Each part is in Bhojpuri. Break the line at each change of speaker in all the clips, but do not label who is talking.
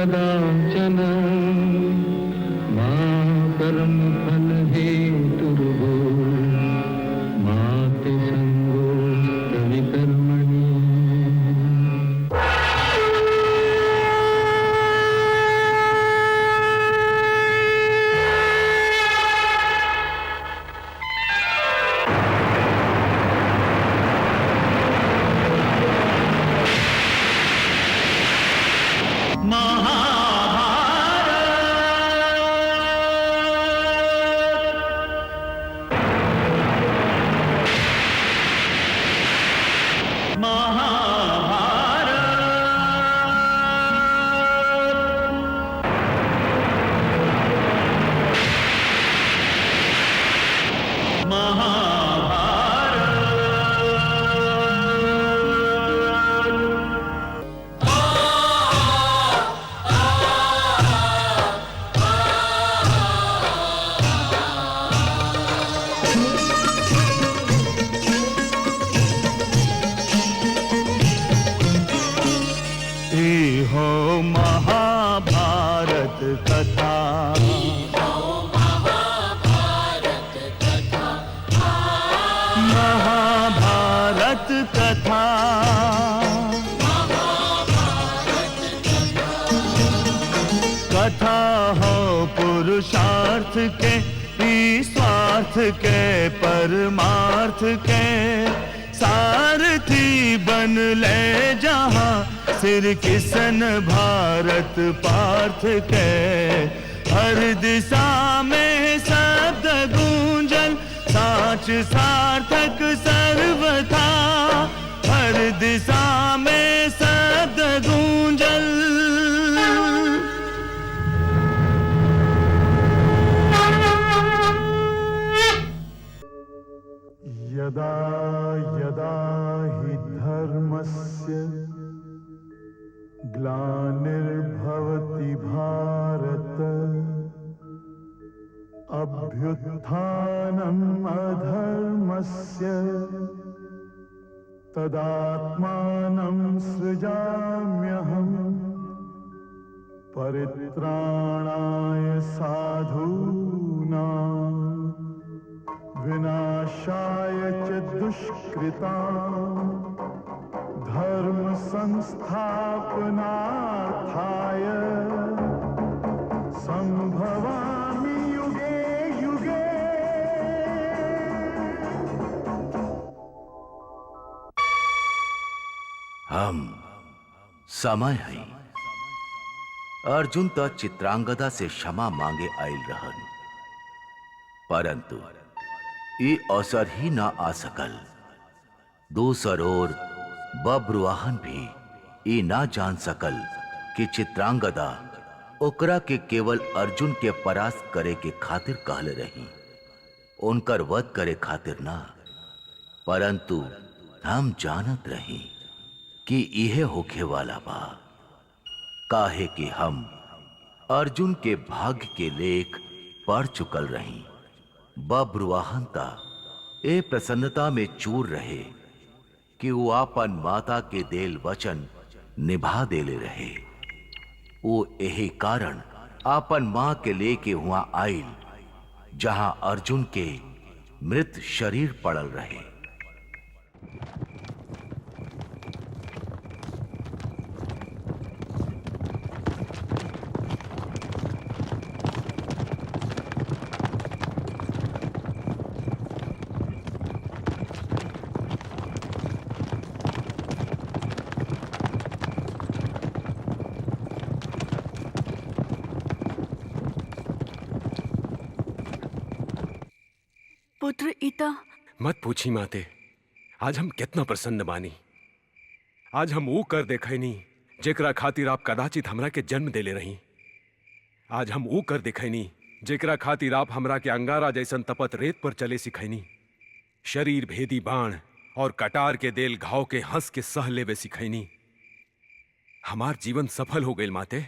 कदाचन मा कर्म फल हेतुर्भो मा ते संगोऽस्त्वविकर्मणि।
हो महाभारत कथा, महाभारत कथा, कथा हो पुरुषार्थ के, स्वार्थ के, परमार्थ के, सारथी बन ले जहां सिर किसन भारत पार्थ के। हर दिशा में शब्द गूंजन साच सार्थक सर्वथा, हर दिशा में शब्द गूंजन।
यदा यदा हि धर्मस्य ग्लानिर्भवति भारत, अभ्युत्थानम् अधर्मस्य तदात्मानं सृजाम्यहम्, परित्राणाय साधूनां विनाशाय च दुष्कृतां, धर्म संस्थापनार्थाय संभवामि युगे युगे।
हम समय है अर्जुन त चित्रांगदा से क्षमा मांगे आयल रहन, परंतु ये अवसर ही ना आ सकल। दूसर ओर बब्रुवाहन भी ये ना जान सकल कि चित्रांगदा ओकरा के केवल अर्जुन के परास्त करे के खातिर कहले रही, उनकर वध करे खातिर ना। परंतु हम जानत रही कि यह होखे वाला बा, काहे कि हम अर्जुन के भाग्य के लेख पढ़ चुकल रही। बब्रुवाहन ता ए प्रसन्नता में चूर रहे कि वो आपन माता के देल वचन निभा देले रहे। वो यही कारण आपन मां के लेके हुआ आइल जहां अर्जुन के मृत शरीर पड़ल रहे।
पुत्र इता
मत पूछी माते, आज हम कितना प्रसन्न बानी। आज हम वो कर देखैनी जेकरा खातिर आप कदाचित हमरा के जन्म देले रही। आज हम वो कर देखैनी जेकरा खातिर आप हमरा के अंगारा जैसन तपत रेत पर चले सिखैनी। शरीर भेदी बाण और कटार के देल घाव के हंस के सह लेवे सिखैनी। हमार जीवन सफल हो गई माते।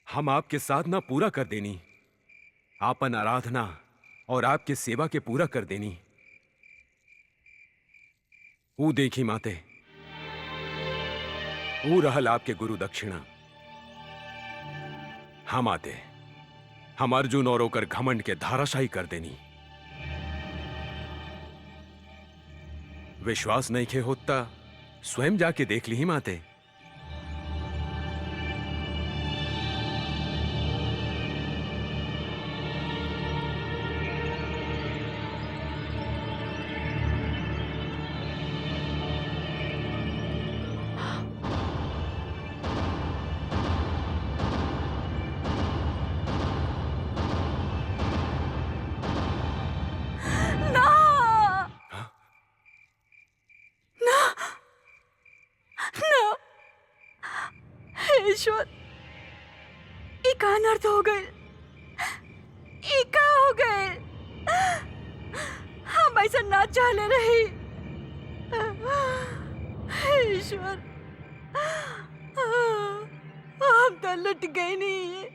हम आपके साधना पूरा कर देनी, आपन आराधना और आपके सेवा के पूरा कर देनी। वो देखी माते, वो रहल आपके गुरु दक्षिणा। हम आते, हम अर्जुन और ओकर घमंड के धाराशाही कर देनी। विश्वास नहीं खे होता स्वयं जाके देख ली ही माते।
ईश्वर, ई का अनर्थ हो गए, ई का हो गए। हम ऐसा ना चाहले रही। ईश्वर, हम तो लुट गए नहीं।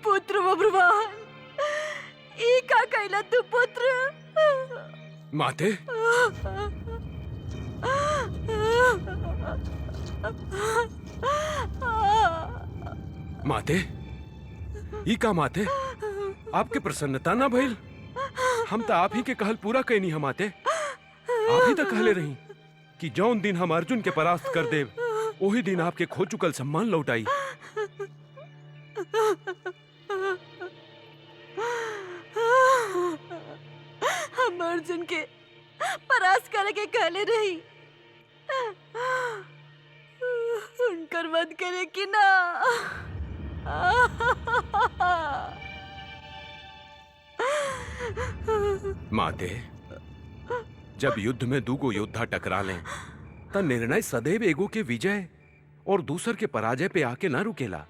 पुत्र बब्रुवाहन, ई का कहला तू पुत्र?
माते, माते, ई का माते, आपके प्रसन्नता ना भइल? हम तो आप ही के कहल पूरा कहनी हम माते। आप ही तो कहले रही कि जौन दिन हम अर्जुन के परास्त कर देव, वही दिन आपके खो चुकल सम्मान लौटाई।
हम अर्जुन के परास्त करे के कहले रही, उनकर वध करे कि ना?
माते, जब युद्ध में दूगो योद्धा टकरा लें, तो निर्णय सदैव एगो के विजय और दूसर के पराजय पे आके ना रुकेला।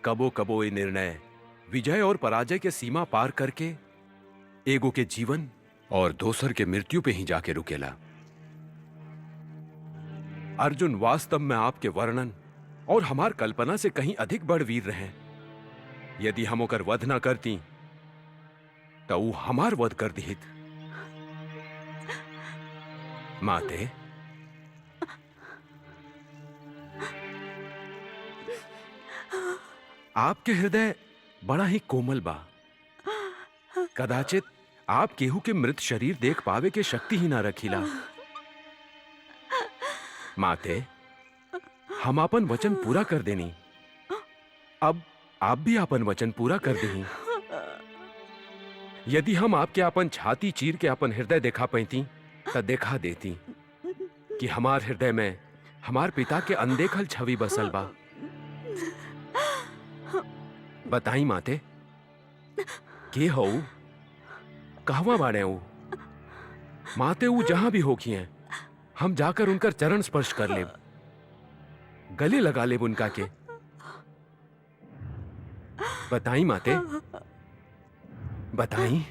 कबो कबो ये निर्णय विजय और पराजय के सीमा पार करके एगो के जीवन और दूसर के मृत्यु पे ही जाके रुकेला। अर्जुन वास्तव में आपके वर्णन और हमार कल्पना से कहीं अधिक बड़ वीर रहे। यदि हम ओकर वध ना करती तो वो हमार वध कर दिहित। माते, आपके हृदय बड़ा ही कोमल बा। कदाचित आप केहू के मृत शरीर देख पावे के शक्ति ही ना रखीला। माते, हम अपन वचन पूरा कर देनी। अब आप भी अपन वचन पूरा कर देनी। यदि हम आपके अपन छाती चीर के अपन हृदय देखा पैती तो देखा देती कि हमार हृदय में हमार पिता के अनदेखल छवि बसल बा। बताई माते, के हो कहवा बाड़े ऊ? माते, ऊ जहां भी होखी हैं, हम जाकर उनकर चरण स्पर्श कर लेब, गले लगा लेब उनका के। बताई माते, बताई।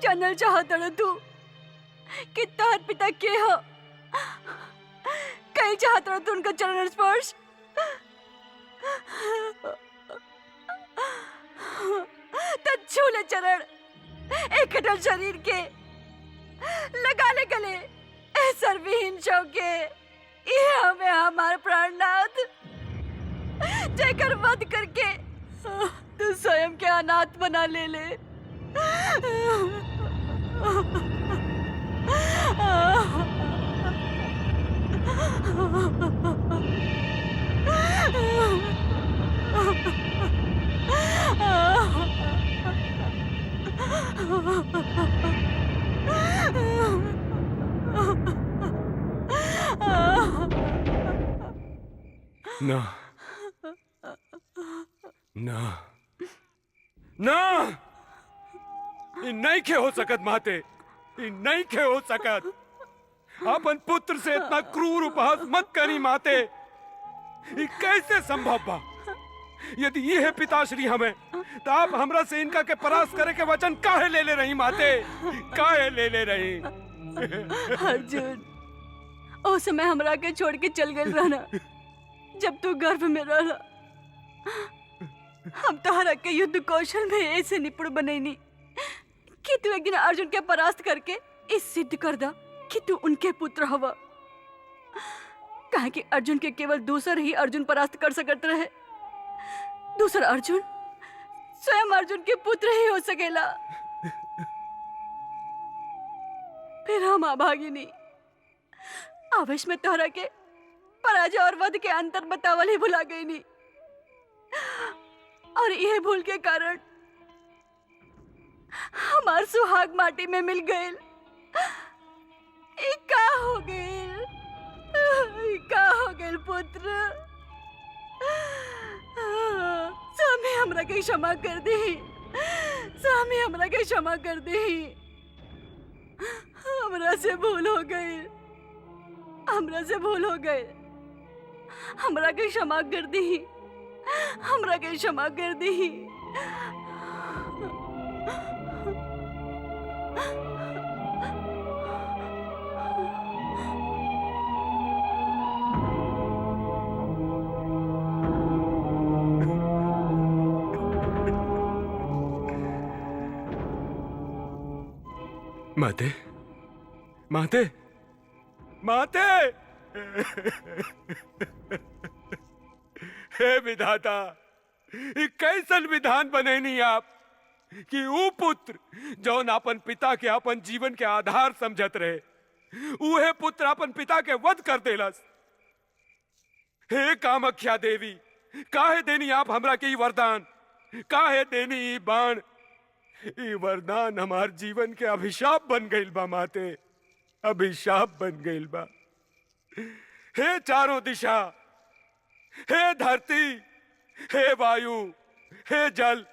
जानल चाहत तू कि तोहर पिता के हो? कहीं चाहत तू उनका चरण स्पर्श? तो छू ले चरण, एक कटल शरीर के, लगा ले गले ए सर्वहीन शव के। ये हमें हमारे प्राणनाथ, जेकर वध करके तू स्वयं के अनाथ बना ले ले।
ना ना ना ई नहीं खे हो सकत माते, ई नहीं खे हो सकत। अपन पुत्र से इतना क्रूर उपहास मत करी माते। ई कैसे संभव बा? यदि ये है पिताश्री हमें, तो आप हमरा से इनका के परास्त करे के वचन काहे ले रही माते? काहे ले रही?
अर्जुन, ओ समय हमरा के छोड़ के चल गए रहना जब तू गर्भ में रहला। हम तोहरा के युद्ध कौशल में ऐसे निपुण बनैनी कि तू एक दिन अर्जुन के परास्त करके इस सिद्ध कर दा कि तू उनके पुत्र हवा। कहा कि अर्जुन के केवल दूसर ही अर्जुन परास्त कर सकत रहे। दूसरा अर्जुन स्वयं अर्जुन के पुत्र ही हो सकेला। फिर हम अभागिनी आवेश में तोहरा के पराजय और वध के अंतर बतावल ही भुला गई नी, और यह भूल के कारण हमार सुहाग माटी में मिल गए। का हो गए, का हो गए पुत्र? स्वामी हमरा के क्षमा कर दी, स्वामी हमरा के क्षमा कर दी। हमरा से भूल हो गई, हमरा से भूल हो गए। हमरा के क्षमा कर दी, हमरा के क्षमा कर दी।
माते, माते, माते! हे विधाता, ये कैसन विधान बने नहीं आप कि वो पुत्र जौन अपन पिता के अपन जीवन के आधार समझत रहे, उहे पुत्र अपन पिता के वध कर देलस। हे कामाख्या देवी, काहे देनी आप हमरा के ई वरदान? काहे देनी ई बाण? ई वरदान हमार जीवन के अभिशाप बन गइल बा माते, अभिशाप बन गइल बा। हे चारों दिशा, हे धरती, हे वायु, हे जल,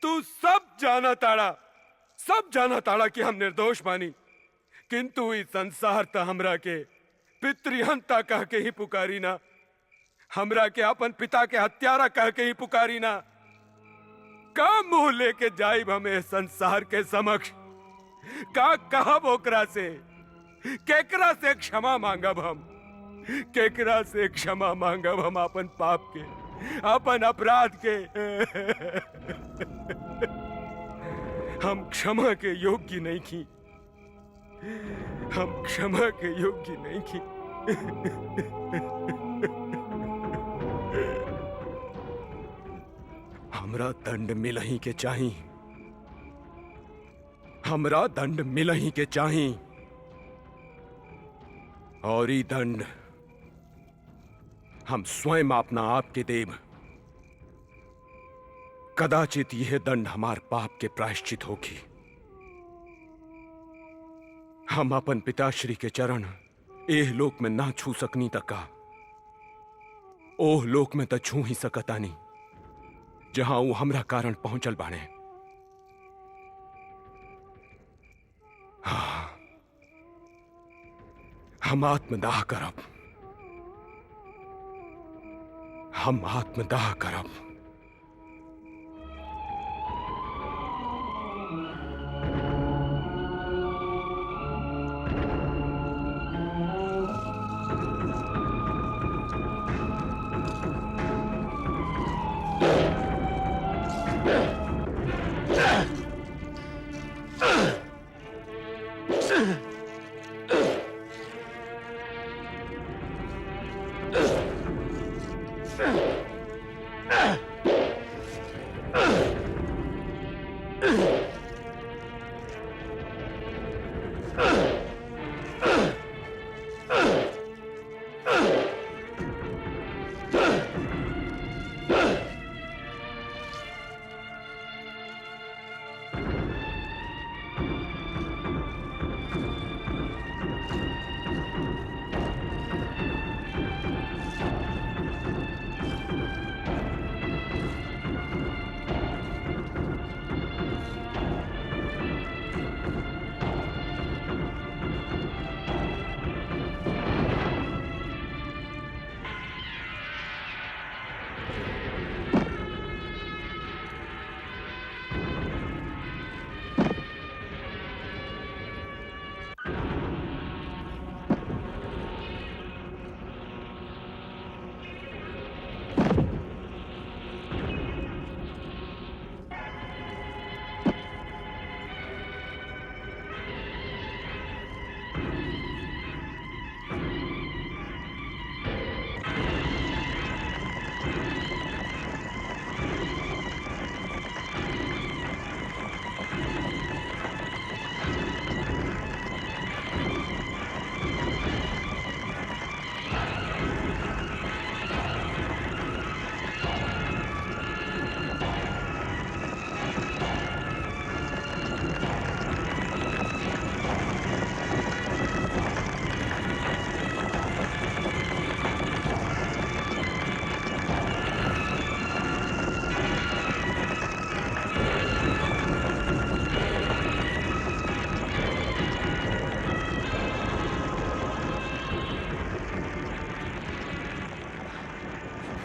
तू सब जाना ताड़ा कि हम निर्दोष बानी, किंतु इस संसार ता हमरा के पितृहंता कह के ही पुकारी ना, हमरा के अपन पिता के हत्यारा कह के ही पुकारी ना। का मुंह लेके जाइब हमें संसार के समक्ष? का कहब ओकरा से? केकरा से क्षमा मांगब हम? केकरा से क्षमा मांगब हम अपन पाप के, अपन अपराध के? हम क्षमा के योग्य नहीं की, हम क्षमा के योग्य नहीं की। हमरा दंड मिलही के चाही, हमरा दंड मिलही के चाही, और ई दंड हम स्वयं अपना आप के देव। कदाचित यह दंड हमार पाप के प्रायश्चित होगी। हम अपन पिताश्री के चरण एह लोक में ना छू सकनी तका, ओह लोक में तो छू ही सकतानी जहां वो हमरा कारण पहुंचल बाणे। हाँ, हम आत्मदाह करब, हम आत्मदाह करब।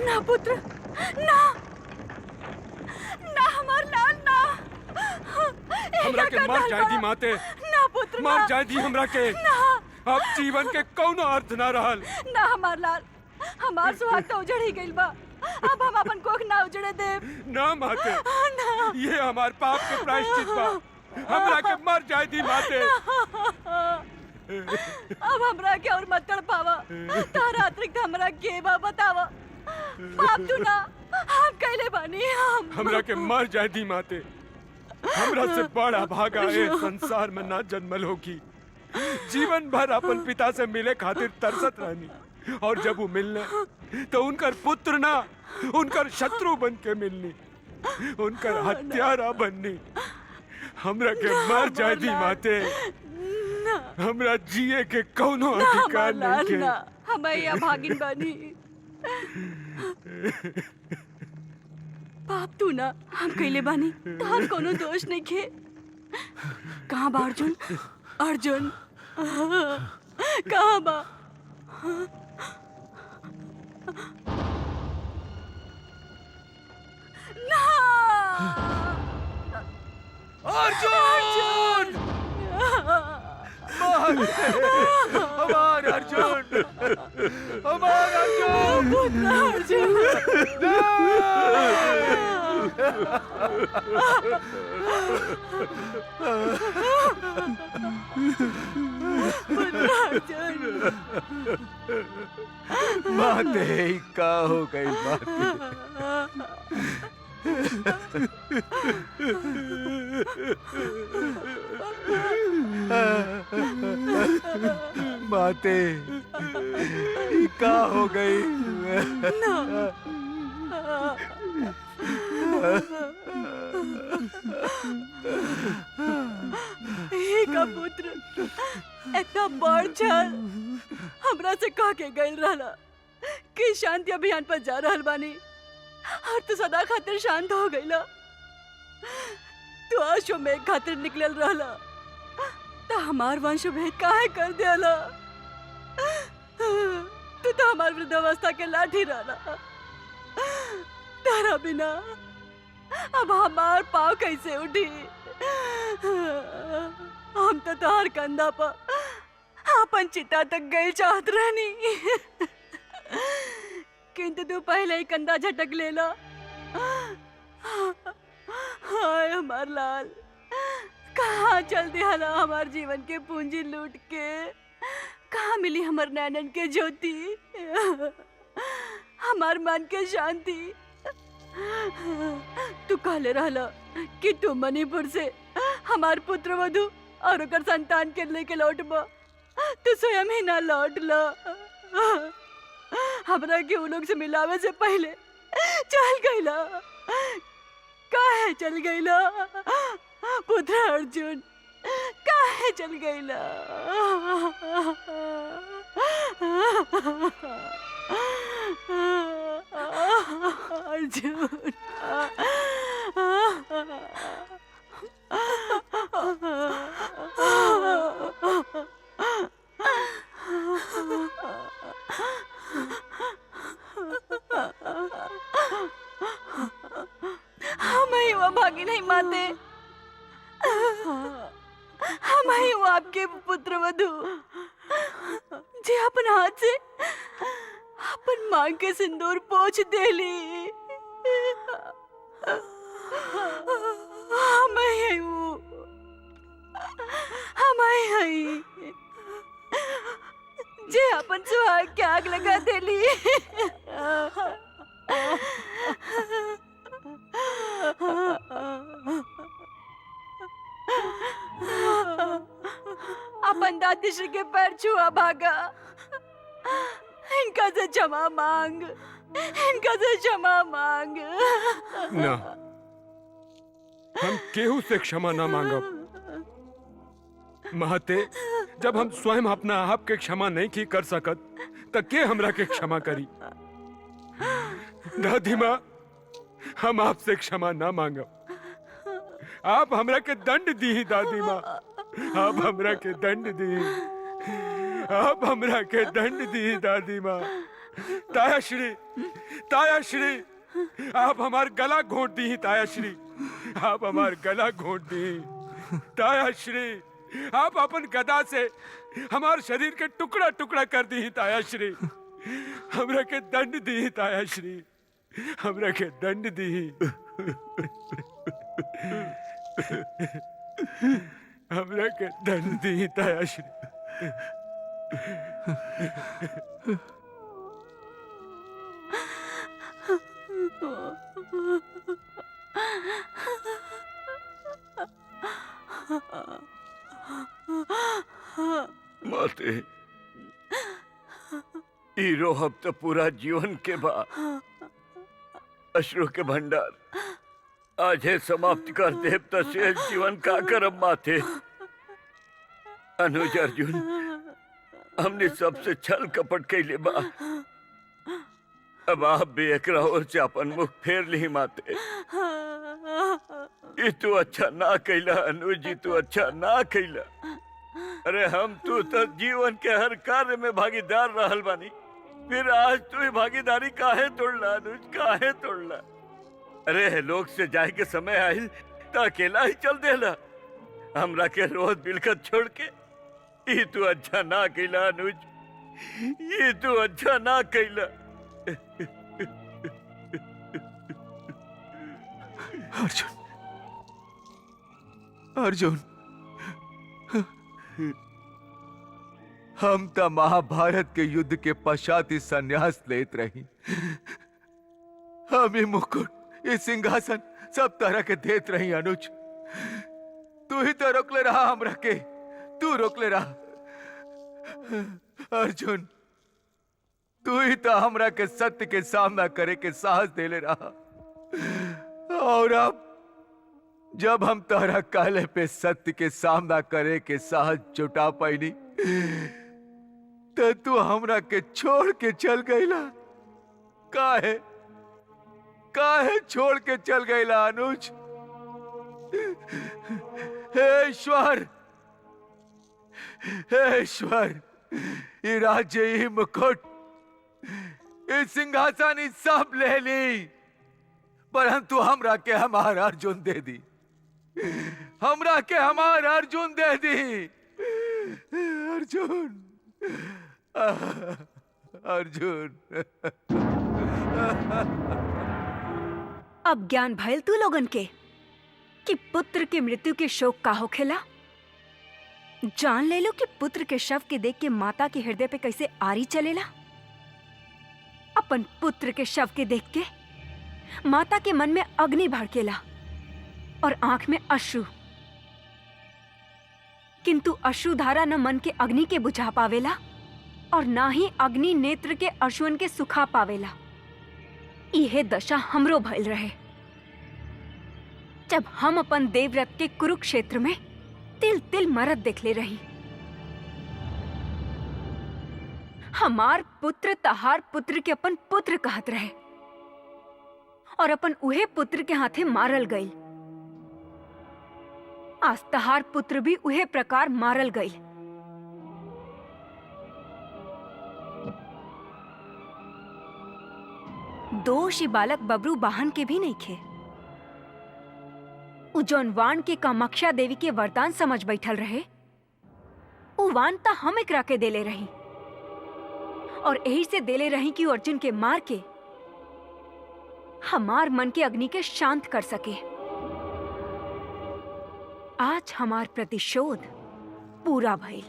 ना पुत्र, ना ना हमार लाल ना।
हमरा के मर जाए दी माते।
ना पुत्र,
मर
ना।
जाए दी हमरा के।
ना
अब जीवन के कौनो अर्थ ना रहल।
ना हमार लाल, हमार सुहाग तो उजड़ ही गइल बा। अब हम अपन कोख ना उजड़े देव।
ना माते,
ना
ये हमार पाप के प्रायश्चित बा। हमरा के मर जाए दी माते।
अब हमरा के और मत तड़पावा। तारा अतिरिक्त हमरा के बा बतावा। पाप तू ना हम कैले बानी।
हमरा के मर जाए दी माते। हमरा से बड़ा भागा ए संसार में ना जन्मल होगी। जीवन भर अपन पिता से मिले खातिर तरसत रहनी, और जब वो मिलने तो उनकर पुत्र ना उनकर शत्रु बन के मिलनी, उनकर हत्यारा बननी। हमरा के मर जाए दी माते। हमरा जिए के कौनो अधिकार नहीं के।
ना हमें या भागिन बानी। पाप तू ना हम कैले बानी, तार कोनो दोष नहीं खे। कहाँ बा अर्जुन? अर्जुन कहाँ बा? ना
अर्जुन! हमार अर्जुन! हमार अर्जुन!
पुत्र अर्जुन! पुत्र अर्जुन!
माते ही का हो गई माते। माते ही का हो गई।
हे का पुत्र, इतना बड़ छल हमरा से कह के गइल रहला कि शांति अभियान पर जा रहल बानी, और तू सदा खातिर शांत हो गइला। तू अश्वमेघ खातिर निकलल रहला, तो हमार वंश भेद काहे कर दियाला? तू तो हमार वृद्धावस्था के लाठी रहला। तारा बिना अब हमार पाँव कैसे उठी? हम तो तोहर कंधा पर अपन चिता तक गई चाहत रहनी, किंतु तू पहले ही कंधा झटक लेला। हाय हमार लाल, कहाँ चल दिया हमार जीवन के पूंजी लूट के? कहाँ मिली हमार नैनन के ज्योति, हमार मन के शांति? तू कहले रहला कि तू मणिपुर से हमार पुत्र वधु और ओकर संतान के लेके लौटबा। तू स्वयं ही ना लौट ला। हमरा के उ लोग से मिलावे से पहले चल गईला। काहे चल गईला पुत्र अर्जुन? काहे चल गईला? अर्जुन हमें हुआ भागी नहीं माते, हमें हुआ आपके पुत्र वधु जी अपन हाथ से अपन मांग के सिंदूर पोंछ देली। हमें जे अपन सुहाग के आग लगा देली। दादी श्री के पैर छुआ भागा। इनका से क्षमा मांग, इनका से क्षमा मांग।
ना, हम केहू से क्षमा ना मांगब। महते, जब हम स्वयं अपना आप के क्षमा नहीं की कर सकत त के हमरा के क्षमा करी। दादी माँ, हम आपसे क्षमा ना मांगब। आप हमरा के दंड दी दादी माँ, आप हमरा के दंड दी, आप हमरा के दंड दी दादी माँ। तायाश्री, तायाश्री, आप हमार गला घोंट दी तायाश्री, आप हमार गला घोंट दी तायाश्री। आप अपन गदा से हमार शरीर के टुकड़ा टुकड़ा कर दी तायाश्री। हमरा के दंड दी तायाश्री, हमरा के दंड दी, हमरा के दंड दी तायाश्री।
माते, ई रोहब तो पूरा जीवन के बा। अश्रु के भंडार आज है समाप्त कर देव तो शेष जीवन का करब माते। अनुज अर्जुन, हमने सबसे छल कपट कैले बा। अब आप भी एक ओर से अपन मुख फेर ली माते। ये तू अच्छा ना कैला अनुज जी, तू अच्छा ना कैला। अरे हम तू तो जीवन के हर कार्य में भागीदार रहल बानी, फिर आज तू ही भागीदारी काहे तोड़ला अनुज, काहे तोड़ला? अरे लोग से जाए के समय आइल तो अकेला ही चल देला, हमरा के रोज बिलखत छोड़ के। ये तू अच्छा ना कैला अनुज, ये तू अच्छा ना कैला।
अर्जुन, अर्जुन, हम तो महाभारत के युद्ध के पश्चात ही संन्यास लेत रही। हम ही मुकुट, ये सिंहासन सब तरह के देत रही अनुज। तू ही तो रोकले रहा हमरा के, तू रोकले रहा। अर्जुन, तू ही तो हमरा के सत्य के सामना करे के साहस देले रहा। और अब जब हम तोहरा कहले पे सत्य के सामना करे के साहस जुटा पाईनी, तो तू हमरा के छोड़ के चल गईला। काहे काहे छोड़ के चल गईला अनुज? हे ईश्वर, हे ईश्वर, ये राज्य, ये मुकुट, ये सिंहासन, ये सब ले ली, परंतु हमरा के हमार अर्जुन दे दी, हमरा के हमार अर्जुन दे दी। अर्जुन, अर्जुन।
अब ज्ञान भइल तू लोगन के कि पुत्र के मृत्यु के शोक का होखेला। जान ले लो कि पुत्र के शव के देख के माता के हृदय पे कैसे आरी चलेला। अपन पुत्र के शव के देख के माता के मन में अग्नि भड़केला और आंख में अश्रु, किंतु अश्रुधारा न मन के अग्नि के बुझा पावेला और ना ही अग्नि नेत्र के अश्रुन के सुखा पावेला। इहे दशा हमरो भइल रहे जब हम अपन देवव्रत के कुरुक्षेत्र में तिल तिल मरत देखले रही। हमार पुत्र तहार पुत्र के अपन पुत्र कहत रहे और अपन उहे पुत्र के हाथे मारल गई। आज तहार पुत्र भी उहे प्रकार मारल गई। दोष बालक बबरू वाहन के भी नहीं खे। उ जौन वाण के कामाक्षा देवी के वरदान समझ बैठल रहे, उ वाण ता हम एकरा के देले रही और यही से देले रही कि अर्जुन के मार के हमार मन के अग्नि के शांत कर सके। आज हमार प्रतिशोध पूरा भइल।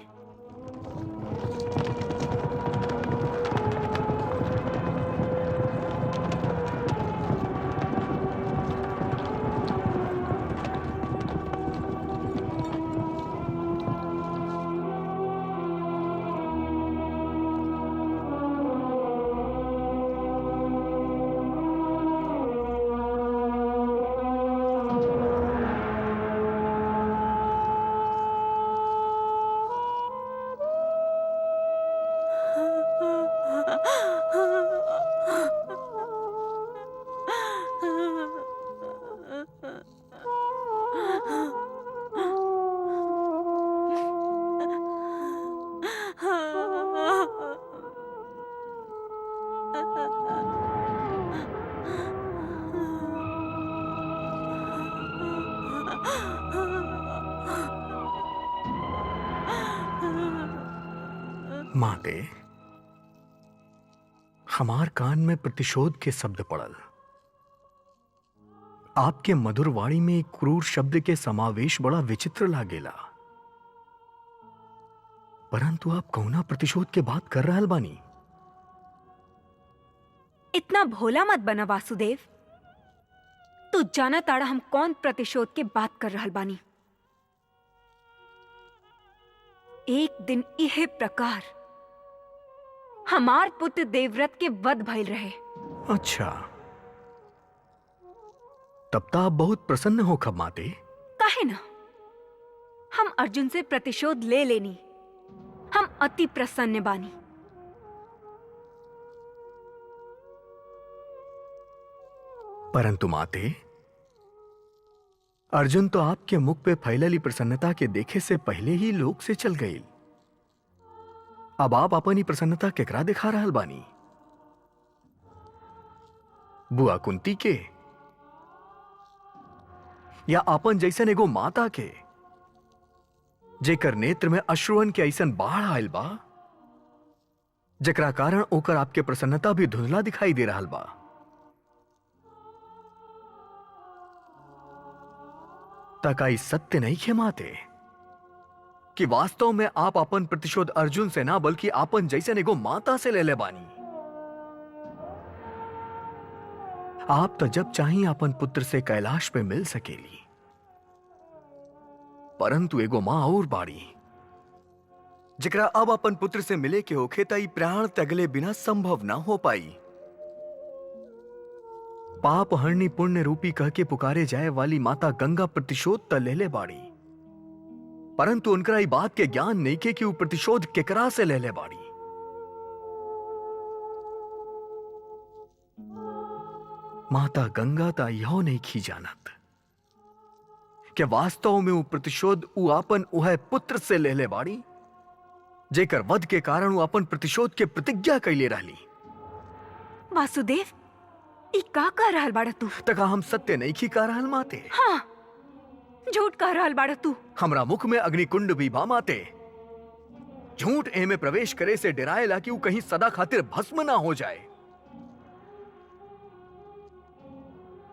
माते, हमार कान में प्रतिशोध के शब्द पड़ल। आपके मधुर वाणी में एक क्रूर शब्द के समावेश बड़ा विचित्र लागेला। परंतु आप कौना प्रतिशोध के बात कर रहल बानी?
इतना भोला मत बना वासुदेव। तू जाना ताड़ा हम कौन प्रतिशोध के बात कर रहल बानी। एक दिन इहे प्रकार हमार पुत्र देवव्रत के वध भइल रहे।
अच्छा, तब तो आप बहुत प्रसन्न हो खब माते।
काहे ना, हम अर्जुन से प्रतिशोध ले लेनी। हम अति प्रसन्न बानी।
परंतु माते, अर्जुन तो आपके मुख पे फैलली प्रसन्नता के देखे से पहले ही लोक से चल गई। अब आप अपनी प्रसन्नता केकरा दिखा रहल बानी? बुआ कुंती के या अपन जैसन एगो माता के जेकर नेत्र में अश्रुअन के ऐसन बाढ़ आयल बा, जेकरा कारण ओकर आपके प्रसन्नता भी धुंधला दिखाई दे रहल बा। तकाई सत्य नहीं खेमाते कि वास्तव में आप अपन प्रतिशोध अर्जुन से ना बल्कि आपन जैसे एगो माता से ले ले बानी। आप तो जब चाहिए अपन पुत्र से कैलाश पे मिल सकेली, परंतु एगो मां और बाड़ी जकरा अब अपन पुत्र से मिले के होखे ताई प्राण तगले बिना संभव ना हो पाई। पाप हरनी पुण्य रूपी कह के पुकारे जाए वाली माता गंगा प्रतिशोध त ले ले बाड़ी, परंतु उनका ई बात के ज्ञान नहीं के कि वो प्रतिशोध केकरा से ले ले बाड़ी। माता गंगा ता यहो नहीं खी जानत कि वास्तव में वो प्रतिशोध उ आपन उह पुत्र से ले ले बाड़ी, जेकर वध के कारण वो अपन प्रतिशोध के प्रतिज्ञा कैले रहली।
वासुदेव, ई का कह रहल बाड़ा तू?
तका हम सत्य नहीं खी कह रहल माते।
हाँ, झूठ कह रहल बाड़ा तू।
हमरा मुख में अग्निकुंड भी बा माते। झूठ ए में प्रवेश करे से डराएला कि वो कहीं सदा खातिर भस्म ना हो जाए।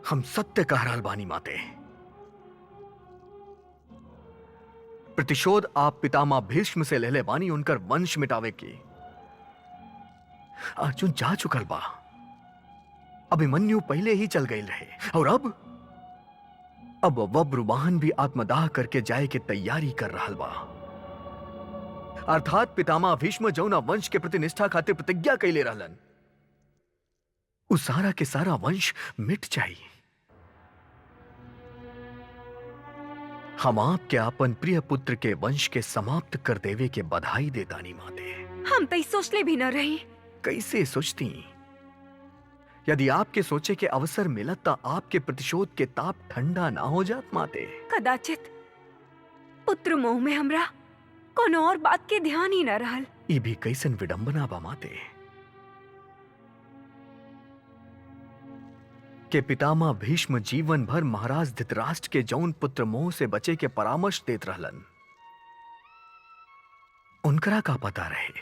हम सत्य कह रहल बानी माते। प्रतिशोध आप पितामह भीष्म से ले ले बानी उनकर वंश मिटावे की। अर्जुन जा चुकल बा, अभिमन्यु पहले ही चल गए रहे, और अब वब्रुवाहन भी आत्मदाह करके जाए के तैयारी कर रहा बा। अर्थात पितामह भीष्म जौना वंश के प्रति निष्ठा खातिर प्रतिज्ञा कैले रहलन, उस सारा के सारा वंश मिट जाई। हम आपके अपन प्रिय पुत्र के वंश के समाप्त कर देवे के बधाई देतानी माते।
हम तो सोचले भी न रही।
कैसे सोचती? यदि आपके सोचे के अवसर मिलत तो आपके प्रतिशोध के ताप ठंडा ना हो जात माते।
कदाचित पुत्र मोह में हमरा कोनो और बात के ध्यान ही न रहल।
ई भी कैसन विडंबना बा माते के पितामह भीष्म जीवन भर महाराज धृतराष्ट्र के जौन पुत्र मोह से बचे के परामर्श देत रहलन, उनकरा का पता रहे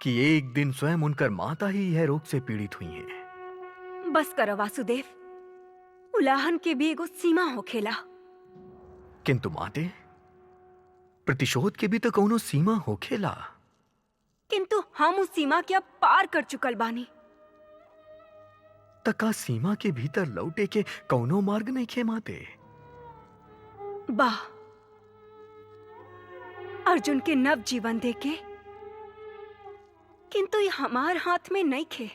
कि एक दिन स्वयं उनकर माता ही यह रोग से पीड़ित हुई हैं।
बस करो वासुदेव, उलाहन के भी एगो सीमा होखेला।
किंतु माते, प्रतिशोध के भी तो कौनो सीमा होखेला।
किंतु हम उस सीमा के अब पार कर चुकल बानी।
तका सीमा के भीतर लौटे के कौनो मार्ग नहीं खे माते।
वाह, अर्जुन के नव जीवन देके, किंतु ये हमार हाथ में नहीं खे।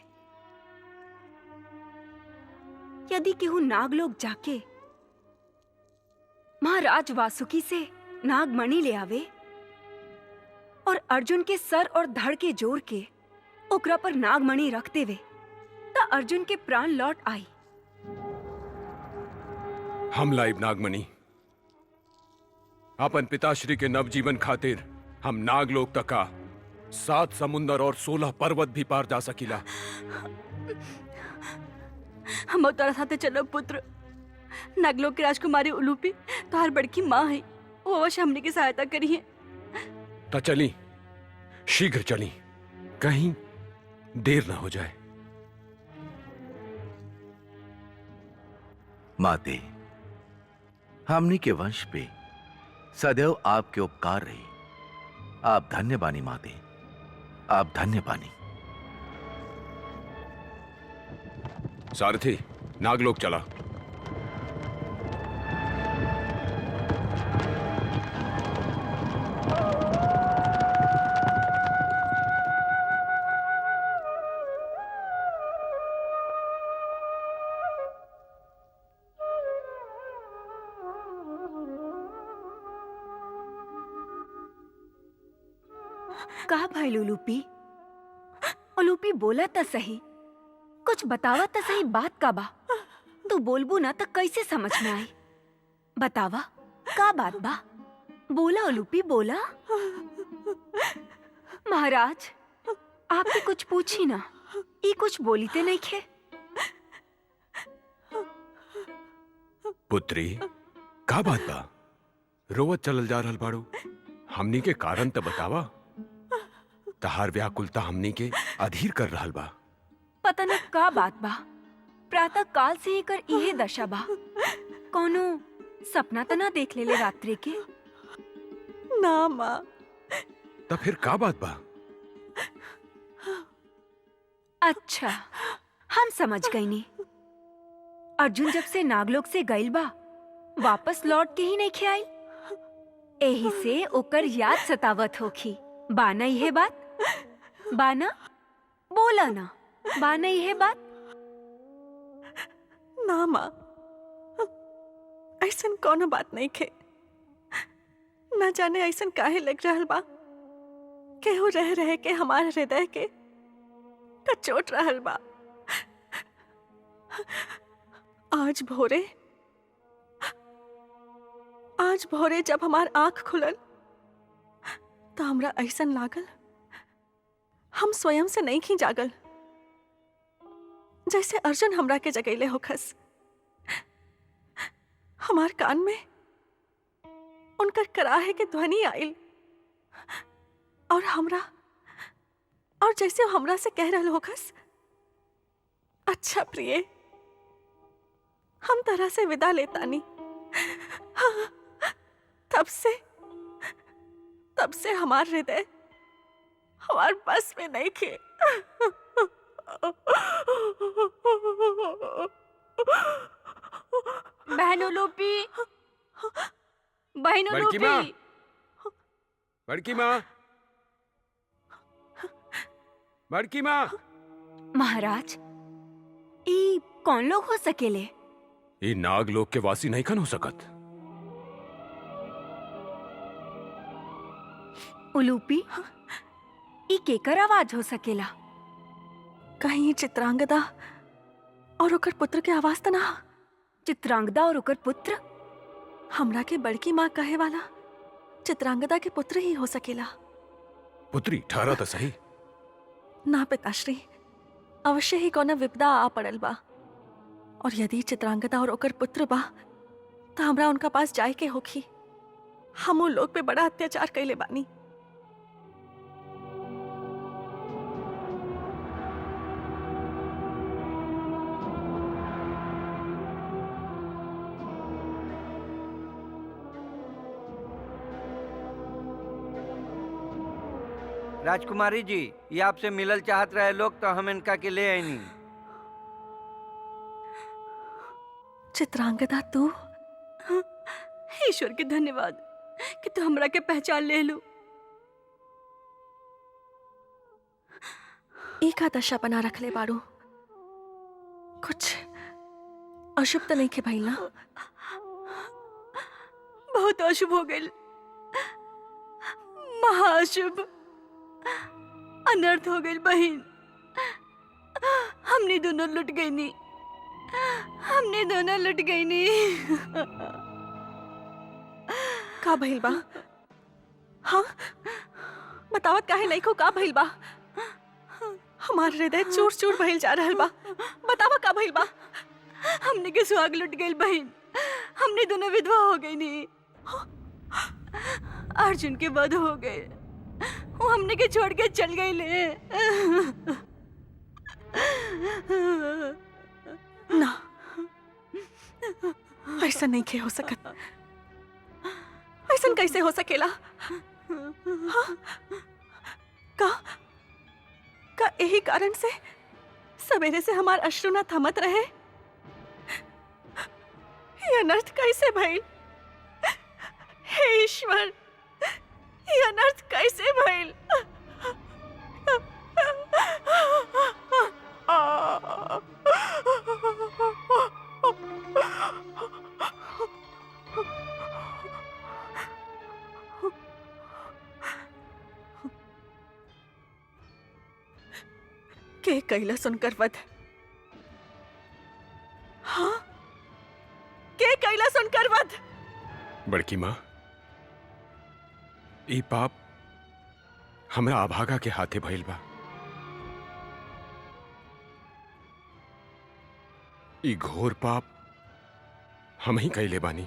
यदि केहू नागलोक जाके महाराज वासुकी से नागमणि ले आवे और अर्जुन के सर और धड़ के जोड़ के ओकरा पर नागमणि रख देवे, तो अर्जुन के प्राण लौट आई।
हम लाइब नागमणि। अपन पिताश्री के नवजीवन खातिर हम नागलोक तका 7 समुंदर और 16 पर्वत भी पार जा सकीला।
हम तोरा साथे चलो पुत्र। नागलोक की राजकुमारी उलूपी तोहार बड़की माँ है, वो अवश्य हमने की सहायता करी है।
तो चली, शीघ्र चली, कहीं देर ना हो जाए।
माते, हमनी के वंश पे सदैव आपके उपकार रही। आप धन्य बानी माते, आप धन्य बानी।
सारथी, नागलोक चला।
कहा भाई उलूपी? उलूपी बोला तो सही, कुछ बतावा तो सही, बात का बा? तू बोलबू ना तो कैसे समझ में आई? बतावा का बात बा? बोला उलूपी, बोला। महाराज, आपने कुछ पूछी ना, ये कुछ बोली ते नहीं खे।
पुत्री, का बात बा? रोवत चलल जा रहल बाड़ू, हमनी के कारण तो बतावा। तहार व्याकुलता हमनी के अधीर कर रहल बा।
पता न का बात बा, प्रातः काल से ही कर इहे दशा बा। कौनो सपना तो ना देख लेले रात्रि के?
ना माँ।
तो फिर का बात बा?
अच्छा, हम समझ गई नी। अर्जुन जब से नागलोक से गइल बा, वापस लौट के ही नहीं खे आई। एही से ओकर याद सतावत होखी। बाना इहे बात? बाना बोला ना, बाना इहे बात?
ना माँ, ऐसन कोनो बात नहीं खे। न जाने ऐसन काहे लग रहल बा, केहू रह रहे के हमारे हृदय के कचोट रहल बा। आज भोरे जब हमार आंख खुलल तो हमरा ऐसन लागल हम स्वयं से नहीं खी जागल, जैसे अर्जुन हमरा के जगैले होखस। हमार कान में उनकर कराहे के ध्वनि आइल और जैसे हमरा से कह रहल होखस, अच्छा प्रिय, हम तरह से विदा लेतानी। तब से हमार हृदय हमार बस में नहीं खे। बहन उलूपी, बहन
बड़की माँ,
उलूपी।
बड़की माँ, बड़की माँ।
महाराज, ई कौन लोग हो सकेले?
ये नागलोक के वासी नहीं खन हो सकत।
उलूपी, ई केकर आवाज हो सकेला?
कहीं चित्रांगदा और ओकर पुत्र के आवाज त ना?
चित्रांगदा और ओकर पुत्र?
हमरा के बड़की माँ कहे वाला चित्रांगदा के पुत्र ही हो सकेला।
पुत्री ठहरा तो सही।
ना पिताश्री, अवश्य ही कोनो विपदा आ पड़ल बा, और यदि चित्रांगदा और ओकर पुत्र बा तो हमरा उनका पास जाए के होखी। हम उन लोग पे बड़ा अत्याचार कैले बानी।
राजकुमारी जी, ये आपसे मिलल चाहत रहे लोग, तो हम इनका के ले आईनी।
चित्रांगदा तू? ईश्वर के धन्यवाद कि तू हमरा के पहचान ले लू। एक दशा बना रख ले बारू, कुछ अशुभ तो नहीं के भाई ना? बहुत अशुभ हो गई, महाअशुभ, अनर्थ हो गई बहन। हमने दोनों लुट गई नी, हमने दोनों लुट गई नी। का भइल बा? हाँ,
बतावत काहे नहीं को का भइल बा? हमार हृदय चूर चूर भइल जा रहल बा। बतावा का भइल बा?
हमने के सुहाग लुट गई बहन। हमने दोनों विधवा हो गई नी। अर्जुन के वध हो गए। वो हमने के छोड़ के चल गई ले।
ना, ऐसा नहीं के हो सकत। ऐसा कैसे हो सकेला? हाँ? का यही कारण से सवेरे से हमार अश्रु न थमत रहे? ये अनर्थ कैसे भइल? हे ईश्वर, ये अनर्थ कैसे भइल? के कैला सुनकर वध? हाँ, के कैला सुनकर वध?
बड़की माँ, ई पाप हमरा अभागा के हाथे भइल बा। ई घोर पाप हम ही कैले बानी।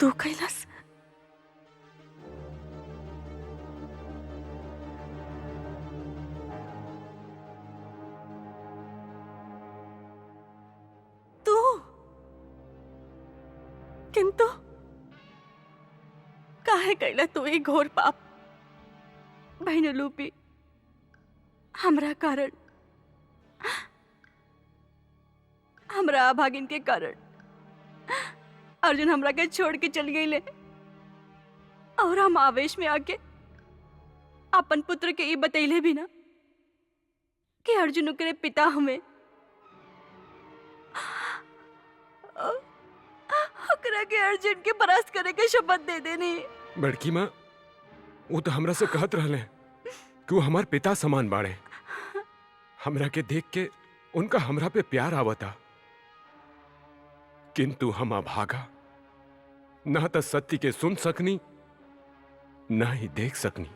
तू कैलास? किंतु काहे कैला तू ये घोर पाप?
बहन लूपी, हमरा कारण, हमरा अभागिन के कारण अर्जुन हमरा के छोड़ के चल गई ले। और हम आवेश में आके अपन पुत्र के ये बतैले भी ना कि अर्जुन के पिता हमें ओकरा के अर्जुन के परास्त करे के शपथ दे देनी।
बड़की माँ, वो तो हमरा से कहत रहले कि वो हमार पिता समान बाड़े। हमरा के देख के उनका हमरा पे प्यार आवता, किंतु हम अभागा ना तो सत्य के सुन सकनी ना ही देख सकनी।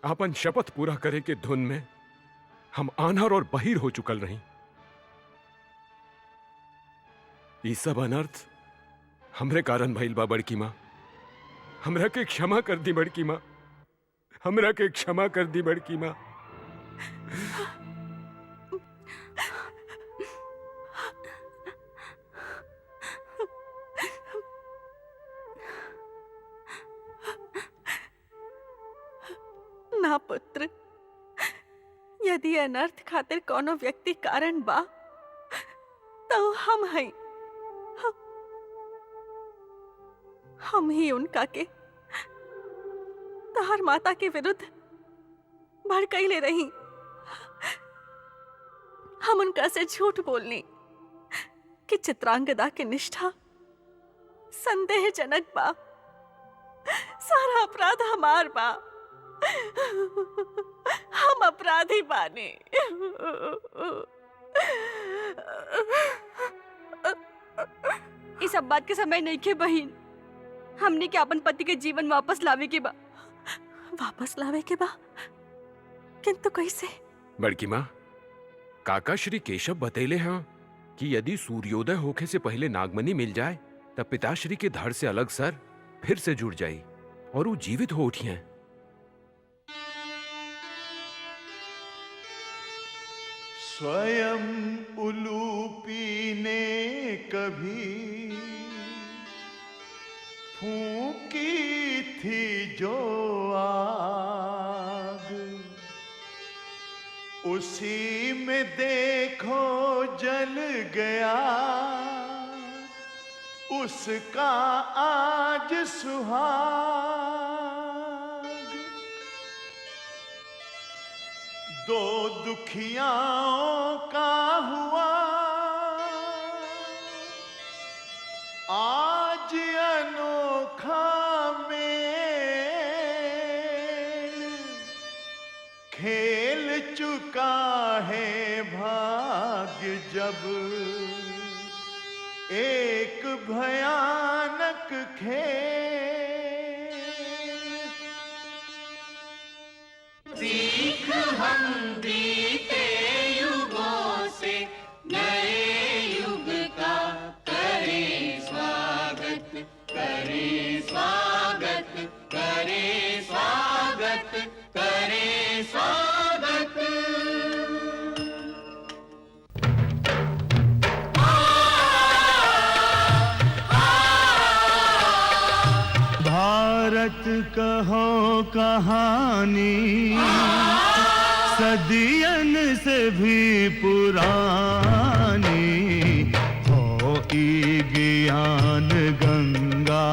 अपन शपथ पूरा करे के धुन में हम आन्हर और बहिर हो चुकल रही। ये सब अनर्थ हमरे कारण भइल बा बड़की माँ। हमरा के क्षमा कर दी बड़की माँ, हमरा के क्षमा कर दी बड़की माँ।
ना पुत्र, यदि अनर्थ खातिर कोनो व्यक्ति कारण बा तो हम हैं। हम ही उनका के तहार माता के विरुद्ध भड़कैले रही। हम उनका से झूठ बोलनी कि चित्रांगदा की निष्ठा संदेहजनक बा। सारा अपराध हमार बा। हम अपराधी बानी।
इस सब बात के समय नहीं के बहन। हमने के अपन पति के जीवन वापस लावे के बा।
वापस लावे के बा? किंतु कैसे?
बड़की माँ, काका श्री केशव बतैले हैं कि यदि सूर्योदय होखे से पहले नागमणि मिल जाए तब पिताश्री के धड़ से अलग सर फिर से जुड़ जाई और वो जीवित हो उठी हैं।
स्वयं उलूपी ने कभी फूंकी थी जो आग, उसी में देखो जल गया उसका आज सुहाग। दो दुखियाओं का हुआ आज अनोखा मेल, खेल चुका है भाग्य जब एक भयानक खेल।
सीख हम बीते युगों से नए युग का करें स्वागत, करें स्वागत, करें स्वागत, करें स्वागत।
भारत कहो कहानी सदियन से भी पुरानी, हो ई ज्ञान गंगा